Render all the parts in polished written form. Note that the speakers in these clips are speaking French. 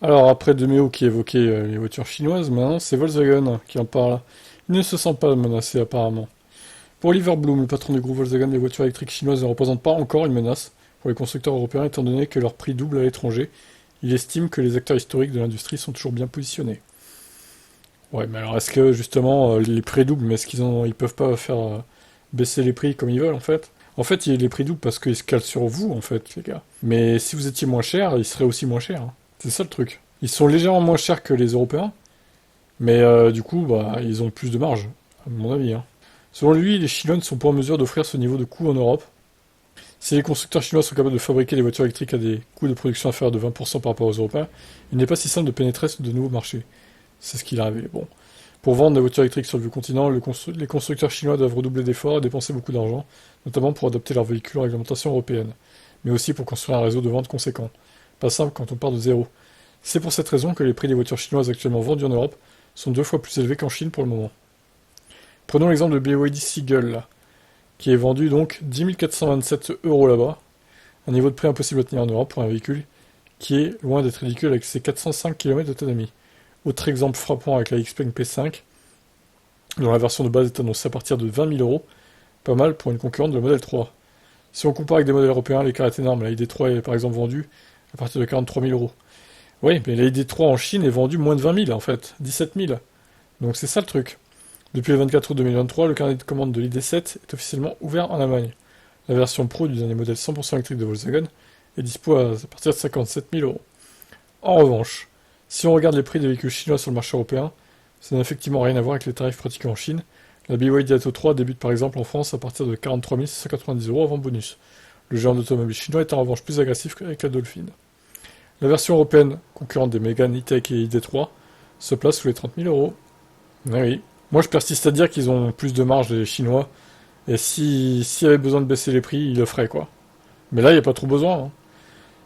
Alors, après Demeo qui évoquait les voitures chinoises, maintenant c'est Volkswagen qui en parle. Il ne se sent pas menacé apparemment. Pour Oliver Bloom, le patron du groupe Volkswagen, les voitures électriques chinoises ne représentent pas encore une menace pour les constructeurs européens étant donné que leur prix double à l'étranger. Il estime que les acteurs historiques de l'industrie sont toujours bien positionnés. Ouais, mais alors est-ce que justement les prix doublent, mais est-ce ils peuvent pas faire baisser les prix comme ils veulent en fait? En fait, les prix doublent parce qu'ils se calent sur vous en fait, les gars. Mais si vous étiez moins cher, ils seraient aussi moins chers, hein. C'est ça le truc. Ils sont légèrement moins chers que les Européens, mais du coup, bah, ils ont plus de marge, à mon avis, hein. Selon lui, les Chinois ne sont pas en mesure d'offrir ce niveau de coût en Europe. Si les constructeurs chinois sont capables de fabriquer des voitures électriques à des coûts de production inférieurs de 20% par rapport aux Européens, il n'est pas si simple de pénétrer de nouveaux marchés. C'est ce qu'il a révélé. Bon. Pour vendre des voitures électriques sur le vieux continent, les constructeurs chinois doivent redoubler d'efforts et dépenser beaucoup d'argent, notamment pour adapter leurs véhicules aux réglementations européennes, mais aussi pour construire un réseau de vente conséquent. Pas simple quand on part de zéro. C'est pour cette raison que les prix des voitures chinoises actuellement vendues en Europe sont 2 fois plus élevés qu'en Chine pour le moment. Prenons l'exemple de BYD Seagull, là, qui est vendu donc 10 427 euros là-bas, un niveau de prix impossible à tenir en Europe pour un véhicule qui est loin d'être ridicule avec ses 405 km d'autonomie. Autre exemple frappant avec la Xpeng P5, dont la version de base est annoncée à partir de 20 000 euros, pas mal pour une concurrente de la Model 3. Si on compare avec des modèles européens, l'écart est énorme. La ID3 est par exemple vendue à partir de 43 000 euros. Oui, mais la ID3 en Chine est vendue moins de 20 000 en fait, 17 000. Donc c'est ça le truc. Depuis le 24 août 2023, le carnet de commande de l'ID7 est officiellement ouvert en Allemagne. La version Pro du dernier modèle 100% électrique de Volkswagen est dispo à partir de 57 000 euros. En revanche, si on regarde les prix des véhicules chinois sur le marché européen, ça n'a effectivement rien à voir avec les tarifs pratiqués en Chine. La BYD Atto 3 débute par exemple en France à partir de 43 690 euros avant bonus. Le géant d'automobile chinois est en revanche plus agressif qu'avec la Dolphin. La version européenne, concurrente des Mégane E-Tech et ID3, se place sous les 30 000 euros. Oui. Moi je persiste à dire qu'ils ont plus de marge les Chinois, et s'il y avait besoin de baisser les prix, ils le feraient quoi. Mais là il n'y a pas trop besoin, hein.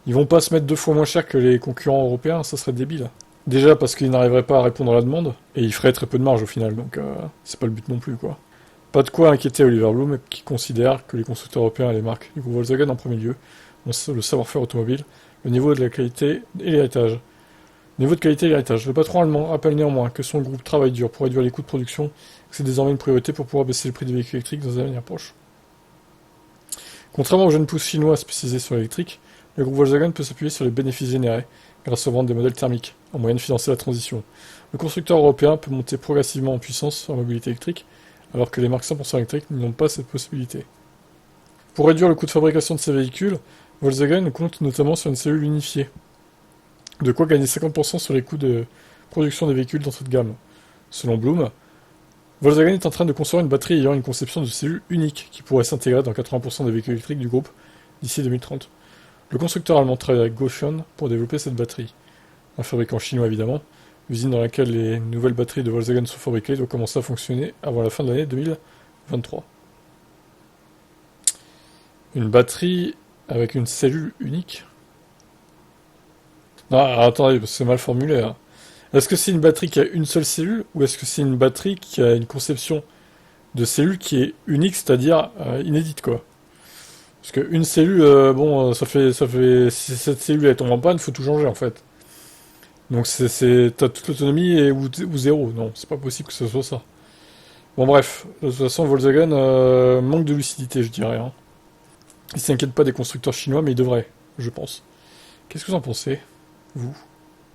Ils vont pas se mettre 2 fois moins cher que les concurrents européens, ça serait débile. Déjà parce qu'ils n'arriveraient pas à répondre à la demande, et ils feraient très peu de marge au final, donc c'est pas le but non plus quoi. Pas de quoi inquiéter Oliver Bloom, qui considère que les constructeurs européens et les marques du groupe Volkswagen en premier lieu ont le savoir-faire automobile, le niveau de la qualité et l'héritage. Niveau de qualité et l'héritage. Le patron allemand rappelle néanmoins que son groupe travaille dur pour réduire les coûts de production, que c'est désormais une priorité pour pouvoir baisser le prix des véhicules électriques dans un avenir proche. Contrairement aux jeunes pousses chinois spécialisés sur l'électrique, le groupe Volkswagen peut s'appuyer sur les bénéfices générés grâce aux ventes des modèles thermiques, en moyen de financer la transition. Le constructeur européen peut monter progressivement en puissance en mobilité électrique, alors que les marques 100% électriques n'ont pas cette possibilité. Pour réduire le coût de fabrication de ces véhicules, Volkswagen compte notamment sur une cellule unifiée. De quoi gagner 50% sur les coûts de production des véhicules dans cette gamme. Selon Bloom, Volkswagen est en train de construire une batterie ayant une conception de cellule unique qui pourrait s'intégrer dans 80% des véhicules électriques du groupe d'ici 2030. Le constructeur allemand travaille avec Gotion pour développer cette batterie. Un fabricant chinois évidemment, l'usine dans laquelle les nouvelles batteries de Volkswagen sont fabriquées doit commencer à fonctionner avant la fin de l'année 2023. Une batterie avec une cellule unique? Non, alors attendez, parce que c'est mal formulé, hein. Est-ce que c'est une batterie qui a une seule cellule, ou est-ce que c'est une batterie qui a une conception de cellule qui est unique, c'est-à-dire inédite, quoi? Parce qu'une cellule, bon, si cette cellule elle tombe en panne, faut tout changer, en fait. Donc t'as toute l'autonomie ou zéro. Non, c'est pas possible que ce soit ça. Bon, bref, de toute façon, Volkswagen manque de lucidité, je dirais, hein. Il s'inquiète pas des constructeurs chinois, mais il devrait, je pense. Qu'est-ce que vous en pensez, vous?